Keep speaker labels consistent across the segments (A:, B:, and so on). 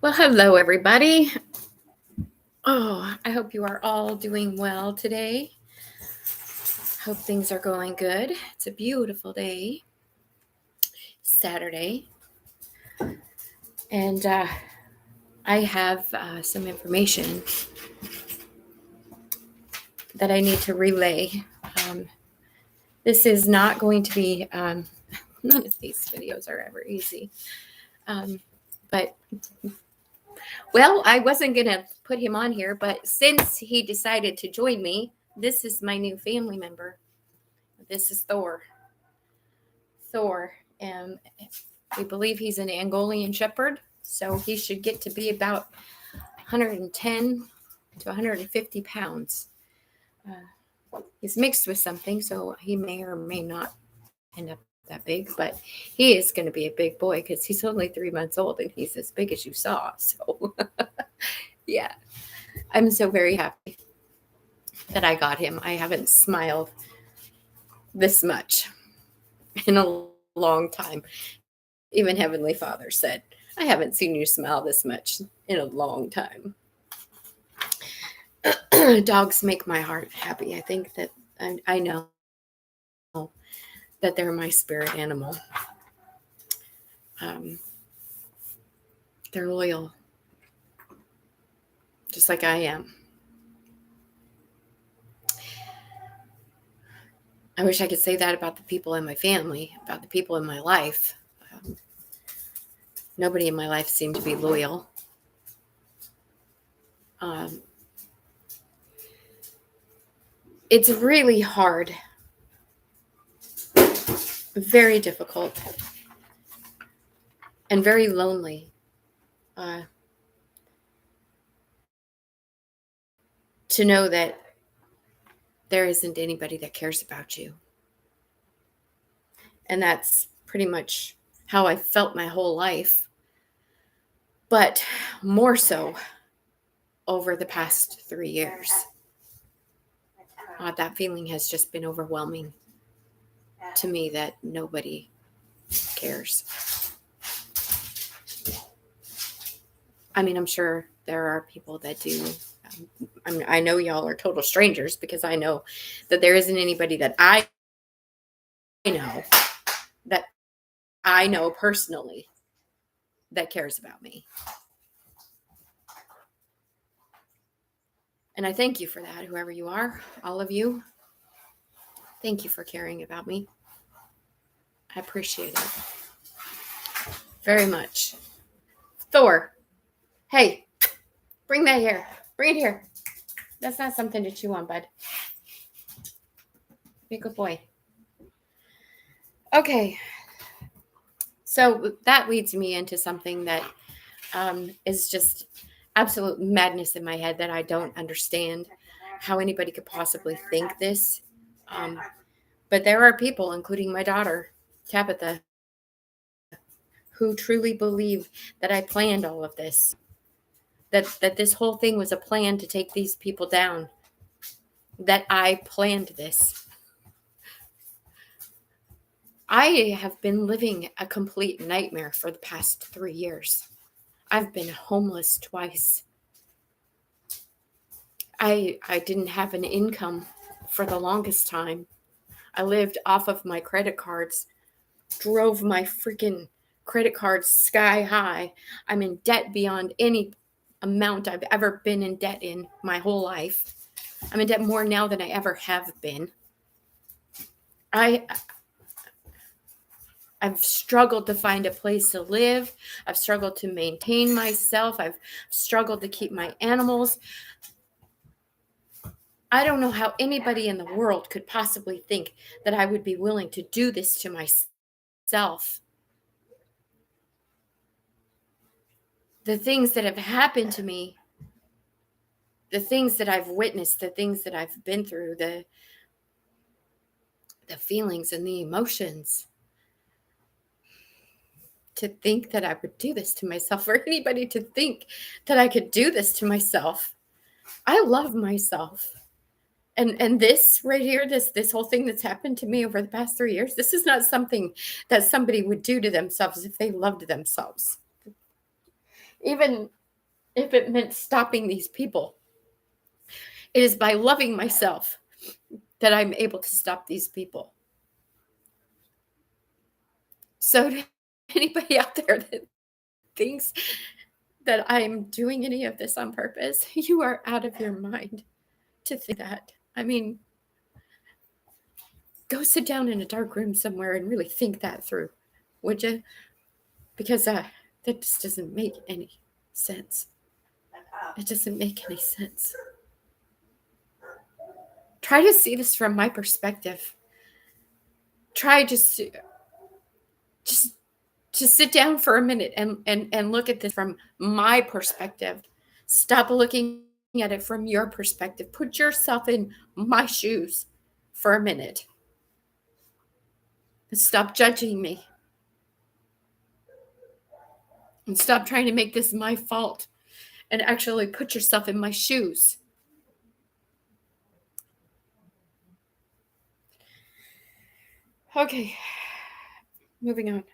A: Well, hello, everybody. I hope you are all doing well today. Hope things are going good. It's a beautiful day, Saturday. And I have some information that I need to relay. This is not going to be, none of these videos are ever easy. But well, I wasn't going to put him on here, but since he decided to join me, this is my new family member. This is Thor. And we believe he's an Angolian shepherd, so he should get to be about 110 to 150 pounds. He's mixed with something, so he may or may not end up that big, but he is going to be a big boy because he's only 3 months old and he's as big as you saw. So, yeah, I'm so very happy that I got him. I haven't smiled this much in a long time. Even Heavenly Father said, I haven't seen you smile this much in a long time. Dogs make my heart happy. I think that I know that they're my spirit animal. They're loyal, just like I am. I wish I could say that about the people in my family, about the people in my life. Nobody in my life seemed to be loyal. It's really hard, very difficult, and very lonely to know that there isn't anybody that cares about you. And that's pretty much how I felt my whole life, but more so over the past 3 years. That feeling has just been overwhelming to me, that nobody cares. I mean, I'm sure there are people that do. I know y'all are total strangers because I know that there isn't anybody that I know personally that cares about me. And I thank you for that, whoever you are, all of you. Thank you for caring about me. I appreciate it very much. Thor, hey, bring that here. Bring it here. That's not something to chew on, bud. Be a good boy. Okay. So that leads me into something that is just absolute madness in my head, that I don't understand how anybody could possibly think this. But there are people, including my daughter, Tabitha, who truly believe that I planned all of this, that this whole thing was a plan to take these people down, that I planned this. I have been living a complete nightmare for the past 3 years. I've been homeless twice. I didn't have an income for the longest time. I lived off of my credit cards, drove my freaking credit cards sky high. I'm in debt beyond any amount I've ever been in debt in my whole life. I'm in debt more now than I ever have been. I've struggled to find a place to live. I've struggled to maintain myself. I've struggled to keep my animals. I don't know how anybody in the world could possibly think that I would be willing to do this to myself. The things that have happened to me, the things that I've witnessed, the things that I've been through, the feelings and the emotions. To think that I would do this to myself, or anybody to think that I could do this to myself. I love myself. And this right here, this whole thing that's happened to me over the past 3 years, this is not something that somebody would do to themselves if they loved themselves. Even if it meant stopping these people, it is by loving myself that I'm able to stop these people. So to anybody out there that thinks that I'm doing any of this on purpose, you are out of your mind to think that. I mean, go sit down in a dark room somewhere and really think that through, would you? Because that just doesn't make any sense. It doesn't make any sense. Try to see this from my perspective. Try just sit down for a minute and look at this from my perspective. Stop looking at it from your perspective. Put yourself in my shoes for a minute. And stop judging me. And stop trying to make this my fault. And actually put yourself in my shoes. Okay. Moving on.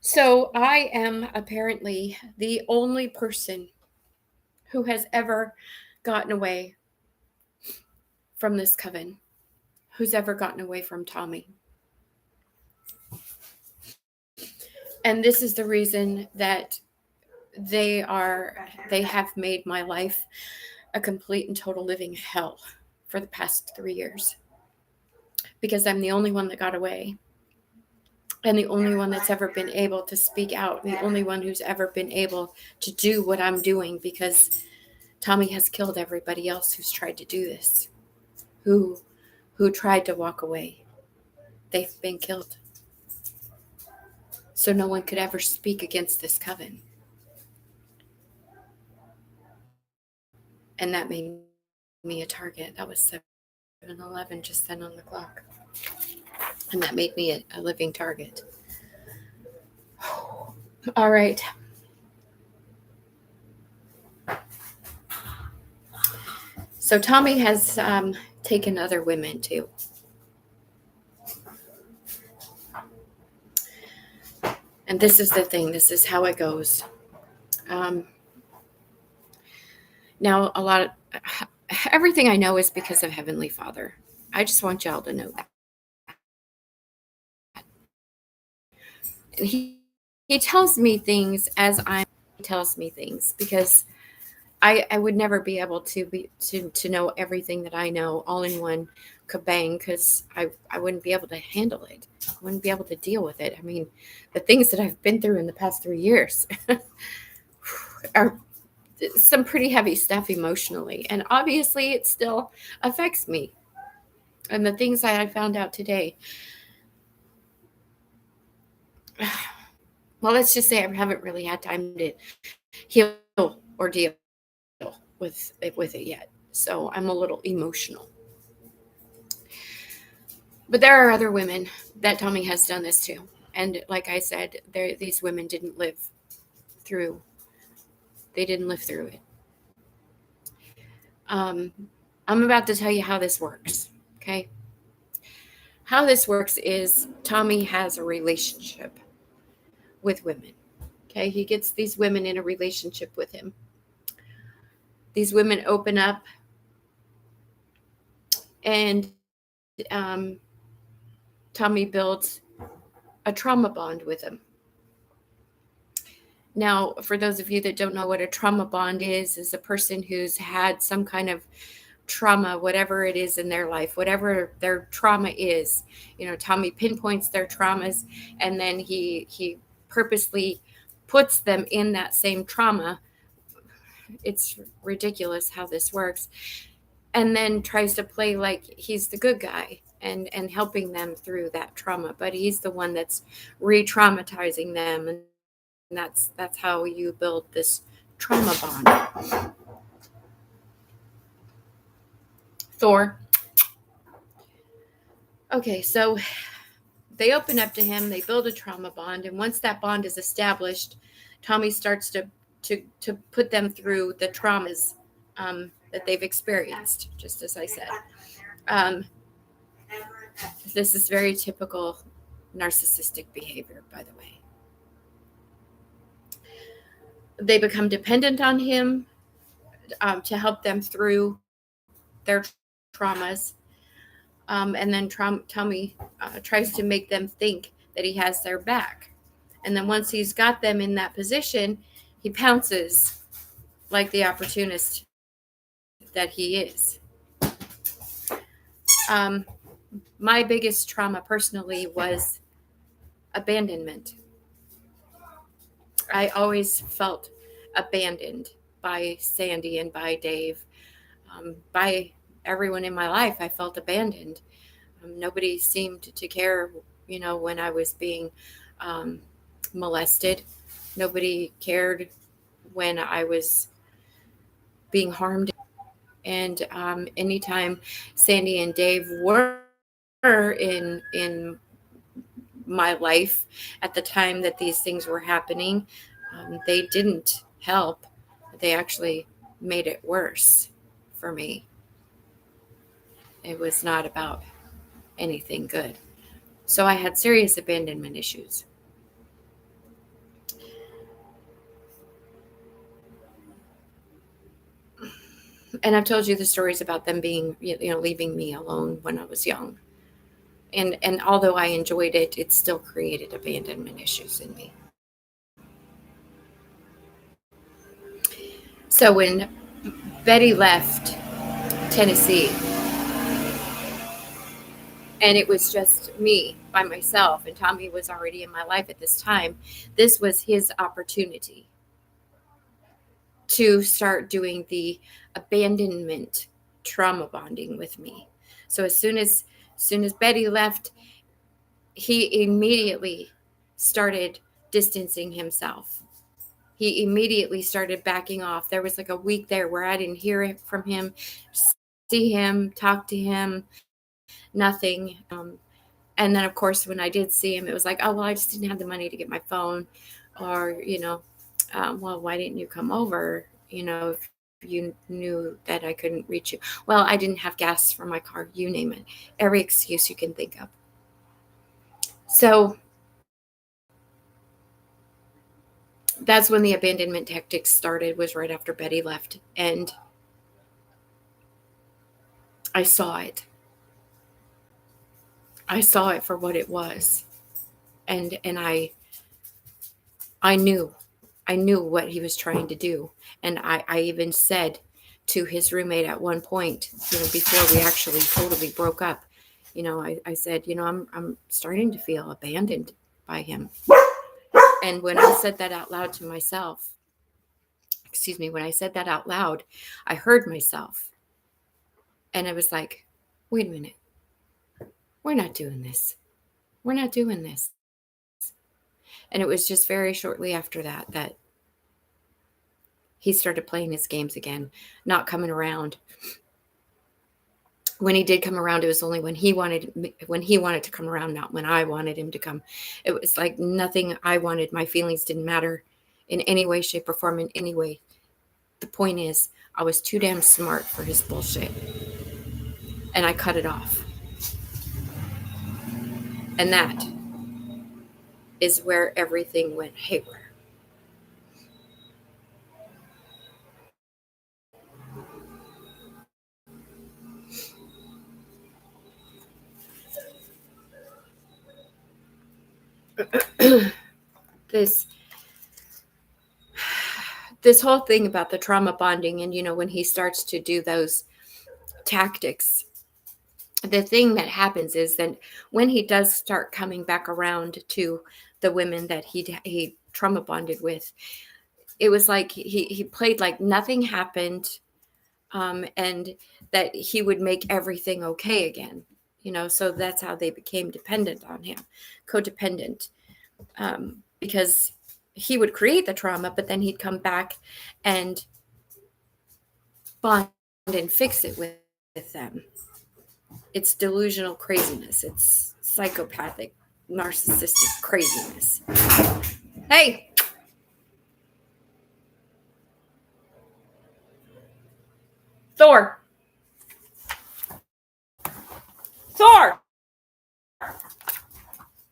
A: So I am apparently the only person who has ever gotten away from this coven, who's ever gotten away from Tommy. And this is the reason that they have made my life a complete and total living hell for the past 3 years. Because I'm the only one that got away. And the only one that's ever been able to speak out. The only one who's ever been able to do what I'm doing, because Tommy has killed everybody else who's tried to do this. Who tried to walk away. They've been killed. So no one could ever speak against this coven. And that made me a target. That was 7-11 just then on the clock. And that made me a living target. All right. So Tommy has taken other women too. And this is the thing. This is how it goes. Now, everything I know is because of Heavenly Father. I just want y'all to know that. And he tells me things he tells me things, because I would never be able to know everything that I know all in one kabang, because I wouldn't be able to handle it. I wouldn't be able to deal with it. I mean, the things that I've been through in the past 3 years are some pretty heavy stuff emotionally. And obviously it still affects me. And the things that I found out today, well, let's just say I haven't really had time to heal or deal with it yet. So I'm a little emotional. But there are other women that Tommy has done this to. And like I said, these women didn't live through it. I'm about to tell you how this works, okay? How this works is Tommy has a relationship with women, okay? He gets these women in a relationship with him. These women open up, and Tommy builds a trauma bond with him. Now, for those of you that don't know what a trauma bond is a person who's had some kind of trauma, whatever it is in their life, whatever their trauma is. Tommy pinpoints their traumas, and then he purposely puts them in that same trauma. It's ridiculous how this works. And then tries to play like he's the good guy and helping them through that trauma. But he's the one that's re-traumatizing them. And that's how you build this trauma bond. Thor. Okay, so they open up to him, they build a trauma bond, and once that bond is established, Tommy starts to put them through the traumas that they've experienced, just as I said. This is very typical narcissistic behavior, by the way. They become dependent on him to help them through their traumas. And then Tommy tries to make them think that he has their back. And then once he's got them in that position, he pounces like the opportunist that he is. My biggest trauma personally was abandonment. I always felt abandoned by Sandy and by Dave, by everyone in my life. I felt abandoned. Nobody seemed to care, when I was being molested. Nobody cared when I was being harmed. And anytime Sandy and Dave were in my life at the time that these things were happening, they didn't help. They actually made it worse for me. It was not about anything good. So I had serious abandonment issues. And I've told you the stories about them being, leaving me alone when I was young. And although I enjoyed it, it still created abandonment issues in me. So when Betty left Tennessee, and it was just me by myself, and Tommy was already in my life at this time, this was his opportunity to start doing the abandonment trauma bonding with me. So as soon as Betty left, he immediately started distancing himself. He immediately started backing off. There was like a week there where I didn't hear from him, see him, talk to him, nothing. And then, of course, when I did see him, it was like, oh, well, I just didn't have the money to get my phone. Or, well, why didn't you come over? If you knew that I couldn't reach you. Well, I didn't have gas for my car, you name it. Every excuse you can think of. So that's when the abandonment tactics started, was right after Betty left. And I saw it. I saw it for what it was. And I knew what he was trying to do. And I even said to his roommate at one point, before we actually totally broke up, I said, I'm starting to feel abandoned by him. And when I said that out loud to myself, when I said that out loud, I heard myself. And I was like, wait a minute. We're not doing this. We're not doing this. And it was just very shortly after that he started playing his games again, not coming around. When he did come around, it was only when he wanted to come around, not when I wanted him to come. It was like nothing I wanted. My feelings didn't matter in any way, shape, or form, in any way. The point is, I was too damn smart for his bullshit. And I cut it off. And that is where everything went haywire. This whole thing about the trauma bonding, and when he starts to do those tactics, the thing that happens is that when he does start coming back around to the women that he trauma bonded with, it was like he played like nothing happened, and that he would make everything okay again. So that's how they became dependent on him, codependent, because he would create the trauma, but then he'd come back and bond and fix it with them. It's delusional craziness. It's psychopathic narcissistic craziness. Hey! Thor! Thor!